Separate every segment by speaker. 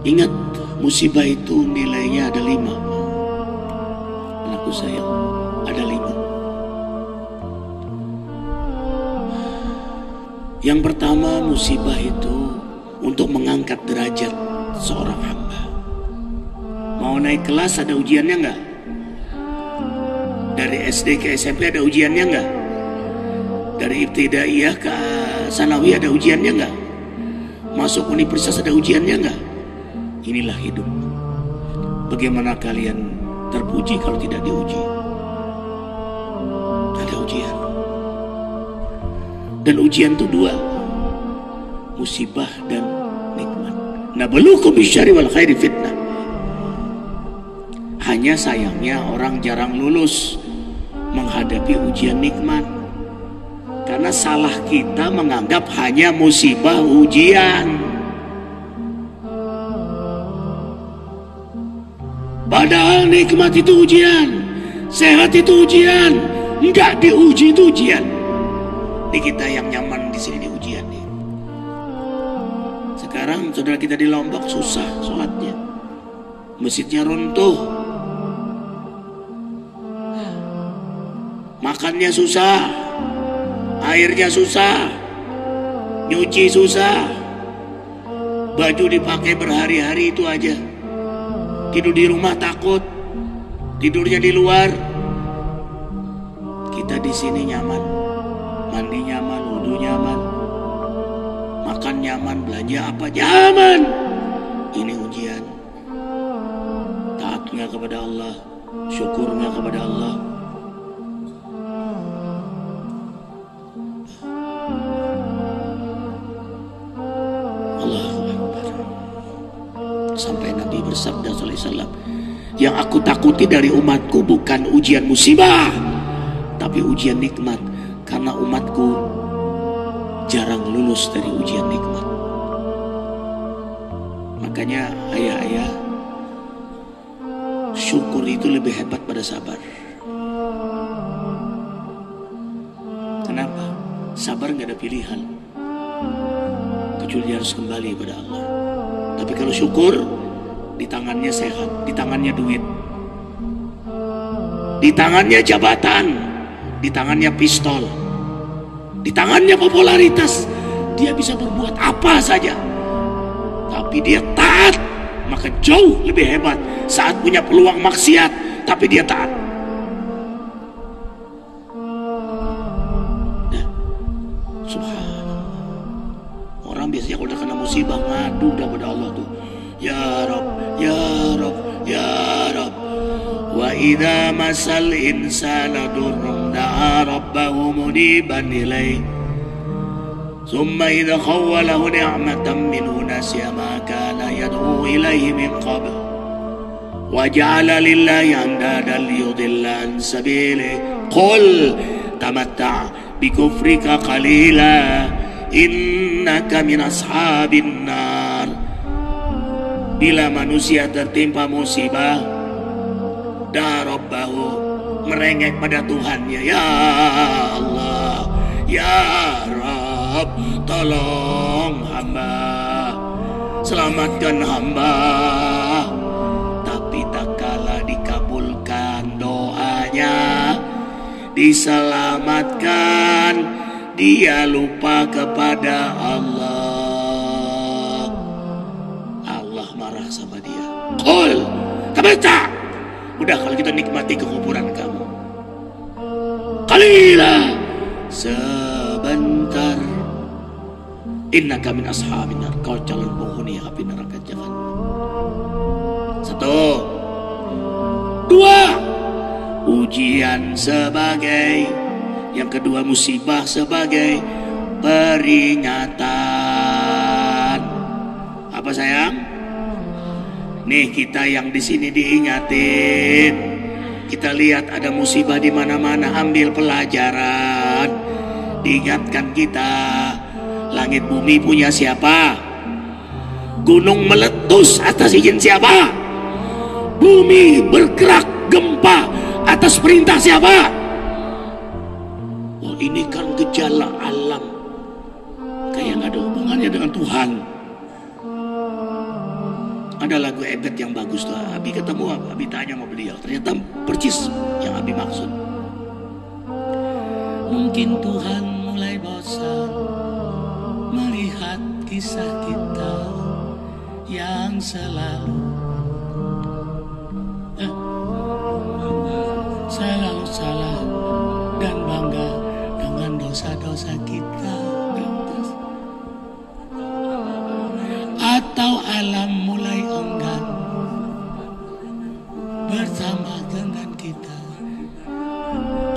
Speaker 1: Ingat, musibah itu nilainya ada 5. Anakku sayang, ada 5. Yang pertama, musibah itu untuk mengangkat derajat seorang hamba. Mau naik kelas ada ujiannya nggak? Dari SD ke SMP ada ujiannya nggak? Dari ibtidaiyah ke sanawiyah ada ujiannya nggak? Masuk universitas ada ujiannya nggak? Inilah hidup. Bagaimana kalian terpuji kalau tidak diuji? Ada ujian. Dan ujian itu 2, musibah dan nikmat. Nabluukum bisyarri wal khairi fitnah. Hanya sayangnya orang jarang lulus menghadapi ujian nikmat, karena salah kita menganggap hanya musibah ujian. Padahal nikmat itu ujian, sehat itu ujian, enggak diuji itu ujian. Ini kita yang nyaman di sini di ujian nih. Sekarang saudara kita di Lombok susah sholatnya, masjidnya runtuh, makannya susah, airnya susah, nyuci susah, baju dipakai berhari-hari itu aja. Tidur di rumah takut, tidurnya di luar. Kita di sini nyaman, mandi nyaman, wudu nyaman, makan nyaman, belanja apa nyaman. Ini ujian. Taatnya kepada Allah, syukurnya kepada Allah. Sampai Nabi bersabda sallallahu alaihi wasallam, yang aku takuti dari umatku bukan ujian musibah, tapi ujian nikmat, karena umatku jarang lulus dari ujian nikmat. Makanya ayah-ayah, syukur itu lebih hebat pada sabar. Kenapa? Sabar nggak ada pilihan, kecuali dia harus kembali pada Allah. Tapi kalau syukur, di tangannya sehat, di tangannya duit, di tangannya jabatan, di tangannya pistol, di tangannya popularitas, dia bisa berbuat apa saja. Tapi dia taat, maka jauh lebih hebat. Saat punya peluang maksiat, tapi dia taat. Nah, subhanallah. Orang biasanya kalau udah kena musibah ngadu udah pada Allah tuh, ya Rabb, ya Rabb, ya Rabb. Wa idza masal insana durrun da'a rabbahu muniban ilaih. Thumma idza khawwalahu ni'matan minhu nasiya ma kana yad'u ilaihi min qabl. Wa ja'ala lillahi andadan liyudilla an sabilihi. Qul tamatta' bi kufrika qalila innaka min ashabin nar. Bila manusia tertimpa musibah, darabbahu, merengek pada Tuhannya, ya Allah, ya Rabb, tolong hamba, selamatkan hamba. Tapi tak kala dikabulkan doanya, diselamatkan, dia lupa kepada Allah. Allah marah sama dia. Qul tabatta. Udah, kalau kita nikmati kekuburan kamu, qalila, sebentar. Innaka min ashabin nar, kau calon penghuni api neraka jahannam. 1, 2, ujian sebagai, yang kedua musibah sebagai peringatan. Apa sayang? Nih kita yang di sini diingatin. Kita lihat ada musibah di mana-mana, ambil pelajaran. Diingatkan kita, langit bumi punya siapa? Gunung meletus atas izin siapa? Bumi bergerak gempa atas perintah siapa? Oh, ini kan gejala alam, kayak nggak ada hubungannya dengan Tuhan. ada lagu Ebet yang bagus tuh. Abi ketemu, Abi tanya sama beliau, ternyata percis yang Abi maksud. Mungkin Tuhan mulai bosan melihat kisah kita yang selalu salah dan bangga dengan dosa-dosa kita. Atau alam mulai enggan bersama dengan kita.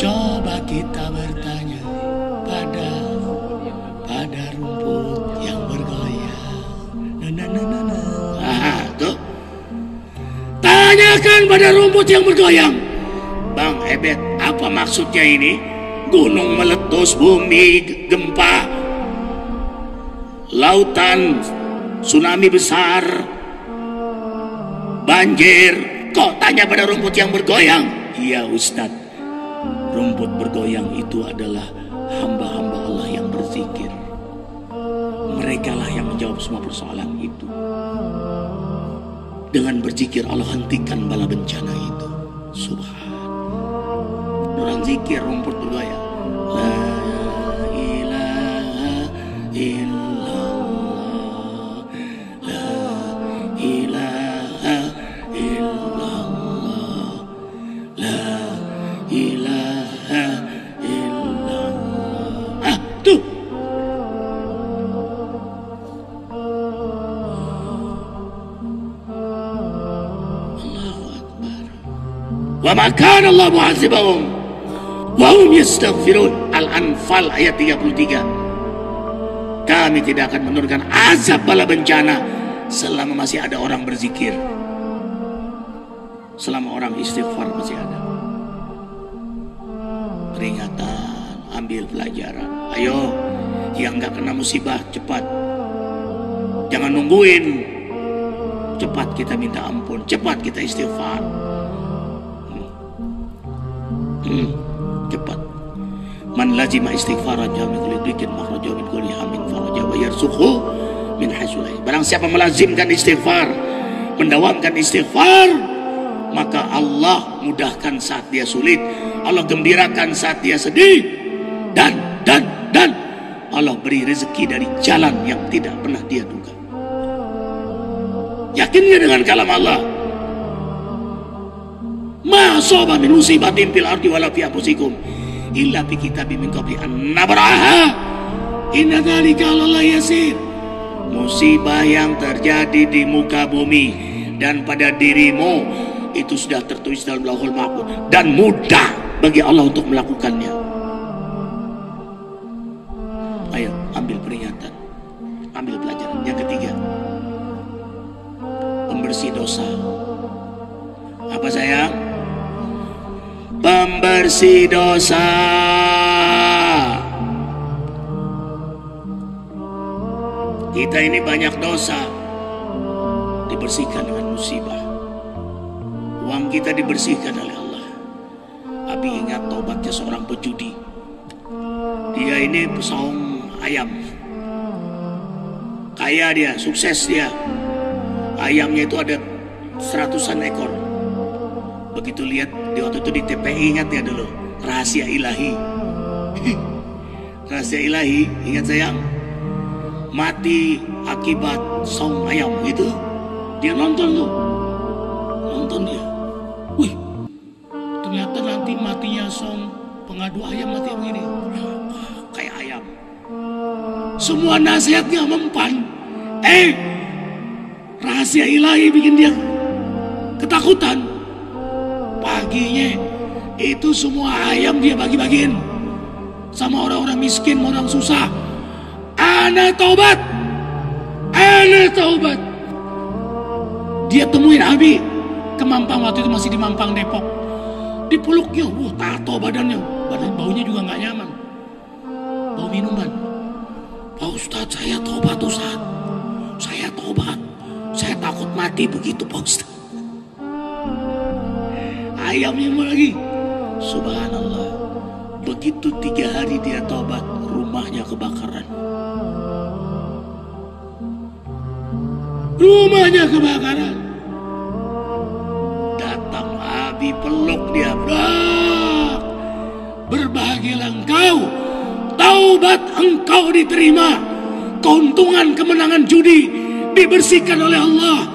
Speaker 1: Coba kita bertanya pada rumput yang bergoyang. Tuh. Tanyakan pada rumput yang bergoyang. Bang Ebet, apa maksudnya ini? Gunung meletus, bumi gempa, lautan tsunami besar, banjir. Kok tanya pada rumput yang bergoyang? Iya Ustadz, rumput bergoyang itu adalah hamba-hamba Allah yang berzikir. Mereka lah yang menjawab semua persoalan itu. Dengan berzikir Allah hentikan bala bencana itu. Subhan. Orang zikir rumput bergoyang. La ilaha illallah. La ilaha illallah. La ilaha illallah. Tuh. Allahu Akbar. Wa ma kana Allah mu'adzibahum wa hum yastaghfirun. Al-Anfal ayat 33. Kami tidak akan menurunkan azab bala bencana selama masih ada orang berzikir, selama orang istighfar masih ada. Peringatan, ambil pelajaran. Ayo, yang nggak kena musibah cepat, jangan nungguin. Cepat kita minta ampun, cepat kita istighfar. Cepat. Man lazima istighfaran min kulli dhikin makhraja min kulli hammin faraja wa yarzuqhu min haitsu la yahtasib. Barang siapa melazimkan istighfar, mendawamkan istighfar, maka Allah mudahkan saat dia sulit, Allah gembirakan saat dia sedih, dan Allah beri rezeki dari jalan yang tidak pernah dia duga. Yakinnya dengan kalam Allah. Ma asaba min musibatin fil ardi wala fi anfusikum illa fi kitabim min qabli an nabraha inna dzalika 'ala Allah yasir. Musibah yang terjadi di muka bumi dan pada dirimu itu sudah tertulis dalam Lauhul Mahfuz dan mudah bagi Allah untuk melakukannya. Ayo ambil peringatan, ambil pelajaran. Yang ketiga, pembersih dosa. Apa sayang? Pembersih dosa. Kita ini banyak dosa, dibersihkan dengan musibah. Uang kita dibersihkan oleh Allah. Abi ingat taubatnya seorang pejudi. Dia ini pesaung ayam. Kaya dia, sukses dia. Ayamnya itu ada 100-an ekor. Begitu lihat di waktu itu di TPI, ingat ya dulu, rahasia ilahi. Rahasia ilahi, ingat sayang, mati akibat saung ayam gitu. Dia nonton tuh, nonton dia. Wih, ternyata nanti matinya saung pengadu ayam mati begini, kayak ayam. Semua nasihatnya mempan. Rahasia ilahi bikin dia ketakutan. Paginya itu semua ayam dia bagi-bagiin sama orang-orang miskin, orang susah. Ana taubat. Dia temuin Abi ke Mampang, waktu itu masih di Mampang Depok. Dipeluknya, tato badannya, baunya juga nggak nyaman, bau minuman. Pak Ustadz, saya taubat Ustadz, saya taubat, saya takut mati begitu Pak Ustadz. Ayamnya mau lagi. Subhanallah. Begitu 3 hari dia tobat, rumahnya kebakaran. rumahnya kebakaran. Datang Abi, peluk dia, berbahagialah engkau, taubat engkau diterima, keuntungan kemenangan judi dibersihkan oleh Allah.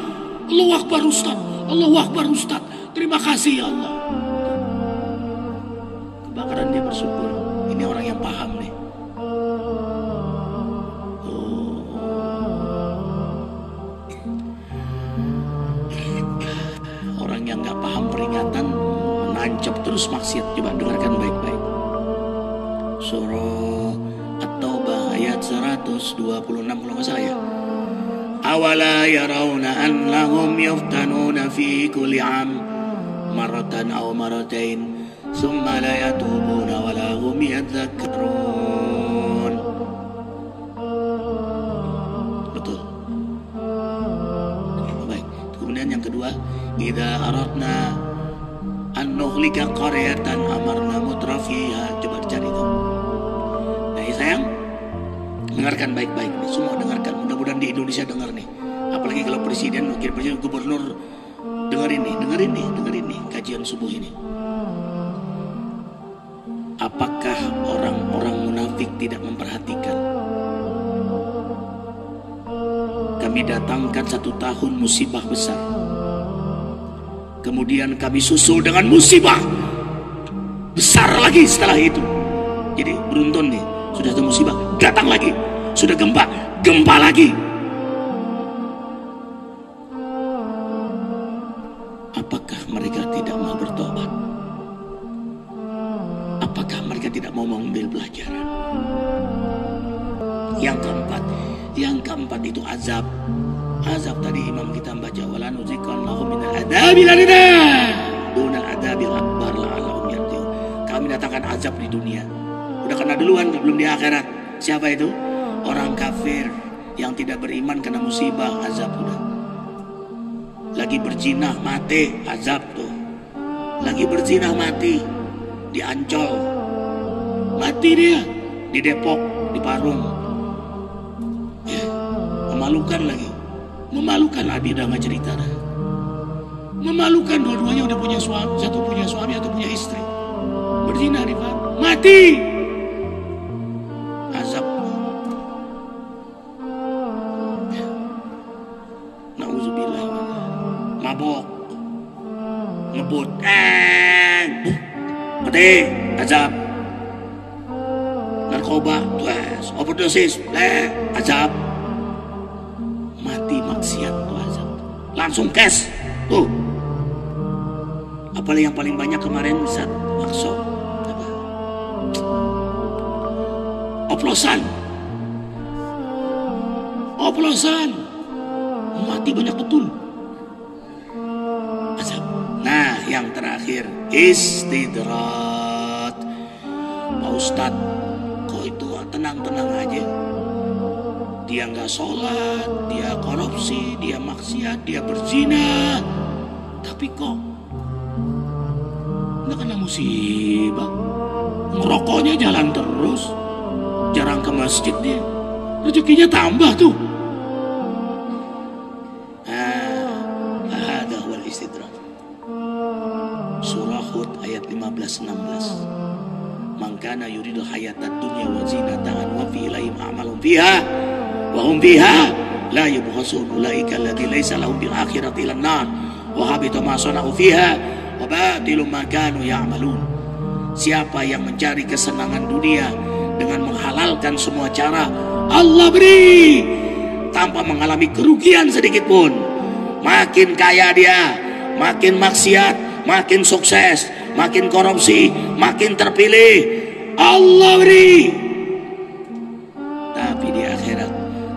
Speaker 1: Allahu Akbar Ustaz, Allahu Akbar Ustaz, terima kasih ya Allah. Kebakaran dia bersyukur. Ini orang yang paham nih. Orang yang gak paham peringatan menancap terus maksiat. Coba dengarkan baik-baik. Surah At-Taubah ayat 126 kalau gak salah ya. Awala yarawna annahum yuftanuna fi kulli am maratan aw maratain summa la yatubuna wa la hum yadhakkarun. Betul. Baik. Kemudian yang kedua, idza aradna an nuhlika qaryatan amarna mutrafiha. Coba cari itu. Nah, sayang, dengarkan baik-baik nih. Semua dengarkan. Mudah-mudahan di Indonesia dengar nih. Apalagi kalau presiden, wakil presiden, gubernur dengerin nih kajian subuh ini. Apakah orang-orang munafik tidak memperhatikan? Kami datangkan 1 tahun musibah besar, kemudian kami susul dengan musibah besar lagi setelah itu. Jadi beruntun nih, sudah ada musibah, datang lagi, sudah gempa lagi. Apakah mereka tidak mau bertobat? Apakah mereka tidak mau mengambil pelajaran? Yang keempat itu azab. Azab tadi imam kita baca, wala nuziqannahum minal adabil adna dunal adabil akbar la'allahum yarji'un. Kami datangkan azab di dunia. Udah kena duluan belum di akhirat. Siapa itu? Orang kafir yang tidak beriman kena musibah, azab udah. Lagi berzina mati, azab tuh. Lagi berzina mati di Ancol, mati dia di Depok, di Parung. Ya, memalukan lagi. Memalukan, Abi udah nggak cerita dah. Memalukan, dua-duanya udah punya suami, satu punya suami, satu punya istri. Berzina di Parung, mati. Azab. Ya. Nauzubillah. Mabok, ngebut, mati, azab. Narkoba, overdosis, azab. Mati maksiat tuh azab. Langsung cash tuh. Apalagi yang paling banyak kemarin saat makso, oplosan, mati banyak betul. Nah, yang terakhir istidrat. Pak Ustadz, kok itu tenang-tenang aja? Dia nggak sholat, dia korupsi, dia maksiat, dia berzina, tapi kok nggak kena musibah? Ngerokoknya jalan terus, jarang ke masjid dia, rezekinya tambah tuh. Ada wal istidrat. Surah Hud ayat 15-16. Mangkana yuridul hayatad dunya wa zinataha wa fi ilaihim a'malun fiha wa hum fiha la yubkhasun ulaika alladzi laysa lahum bil akhirati lan nar wa habita ma sana'u fiha wa batilu ma kanu ya'malun. Siapa yang mencari kesenangan dunia dengan menghalalkan semua cara, Allah beri tanpa mengalami kerugian sedikit pun. Makin kaya dia, makin maksiat, makin sukses, makin korupsi, makin terpilih, Allah beri. Tapi di akhirat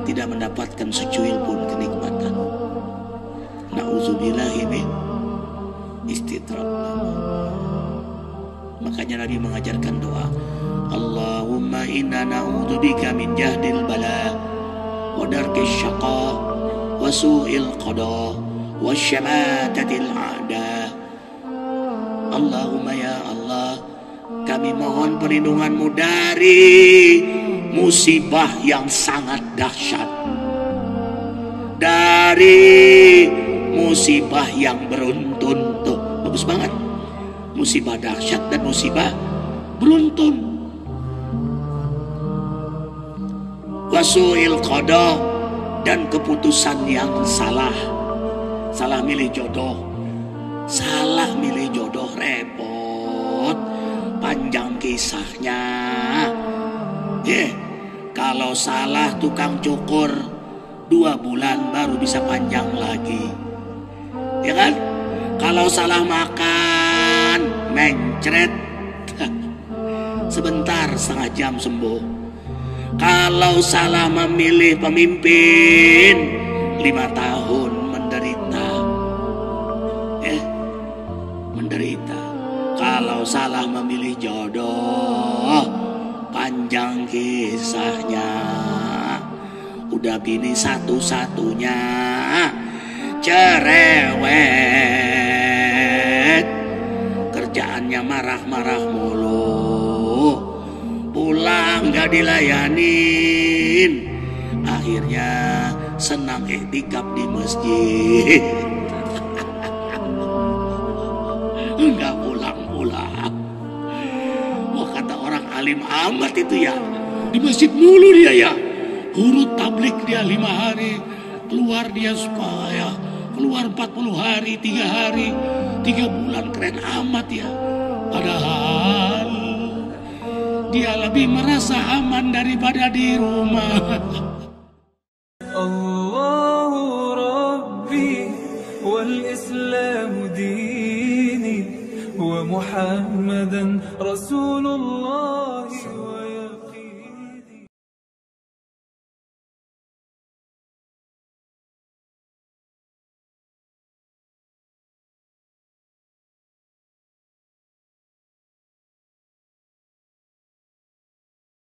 Speaker 1: tidak mendapatkan secuil pun kenikmatan. Nauzubillahi min istidrak. Makanya Nabi mengajarkan doa, Allahumma inna na'udzubika min jahdil bala wa darkis syaqa wa su'il qada wa syamatatil a'da. Allahumma ya Allah, kami mohon perlindungan-Mu dari musibah yang sangat dahsyat, dari musibah yang beruntun. Tuh, bagus banget. Musibah dahsyat dan musibah beruntun. Wasu'il qada, dan keputusan yang salah. Salah milih jodoh. Salah milih jodoh repot. Panjang kisahnya. Kalau salah tukang cukur 2 bulan baru bisa panjang lagi. Ya kan? Kalau salah makan mencret sebentar, setengah jam sembuh. Kalau salah memilih pemimpin 5 tahun menderita. Menderita. Kalau salah memilih jodoh panjang kisahnya. Udah bini satu-satunya cerewet, kerjaannya marah-marah mulu, pulang gak dilayanin, akhirnya senang iktikaf di masjid. Enggak pulang-pulang. Wah, kata orang alim amat itu ya, di masjid mulu dia ya. Urut tablik dia 5 hari, keluar dia supaya keluar 40 hari, 3 hari, 3 bulan, keren amat ya. Padahal dia lebih merasa aman daripada di rumah.
Speaker 2: Allahu Rabbi wal Islam dini wa Muhammadan Rasulullah.